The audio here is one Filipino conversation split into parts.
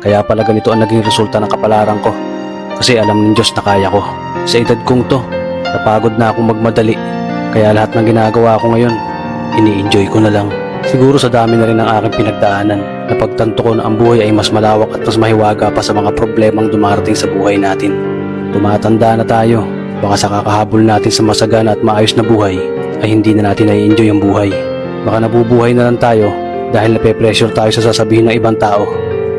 Kaya pala ganito ang naging resulta ng kapalaran ko. Kasi alam ng Diyos na kaya ko. Sa edad kong to, napagod na akong magmadali. Kaya lahat ng ginagawa ko ngayon, ini-enjoy ko na lang. Siguro sa dami na rin ng aking pinagdaanan, napagtanto ko na ang buhay ay mas malawak at mas mahiwaga pa sa mga problemang dumarating sa buhay natin. Tumatanda na tayo, baka sa kakahabol natin sa masagana at maayos na buhay, ay hindi na natin nai-enjoy ang buhay. Baka nabubuhay na lang tayo dahil nape-pressure tayo sa sasabihin ng ibang tao.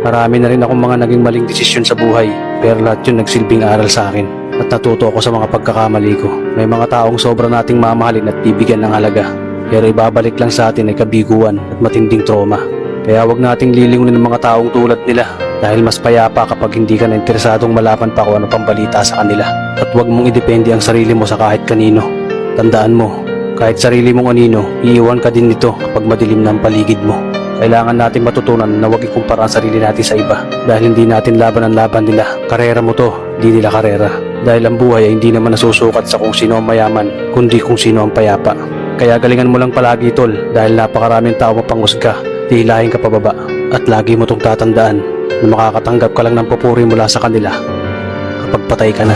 Marami na rin akong mga naging maling desisyon sa buhay, pero lahat yun nagsilbing aral sa akin at natuto ako sa mga pagkakamali ko. May mga taong sobra nating mamahalin at bibigyan ng halaga, pero ibabalik lang sa atin ay kabiguan at matinding trauma. Kaya wag nating lilingunin ng mga taong tulad nila dahil mas payapa kapag hindi ka na interesadong malaman pa kung ano pang balita sa kanila. At wag mong idepende ang sarili mo sa kahit kanino. Tandaan mo, kahit sarili mong anino, iiwan ka din nito kapag madilim na ang paligid mo. Kailangan natin matutunan na huwag ikumpara ang sarili natin sa iba dahil hindi natin laban ang laban nila. Karera mo to, di nila karera. Dahil ang buhay ay hindi naman nasusukat sa kung sino ang mayaman, kundi kung sino ang payapa. Kaya galingan mo lang palagi tol dahil napakaraming tao mapanghusga, hihilahin ka pababa. At lagi mo tong tatandaan na makakatanggap ka lang ng papuri mula sa kanila kapag patay ka na.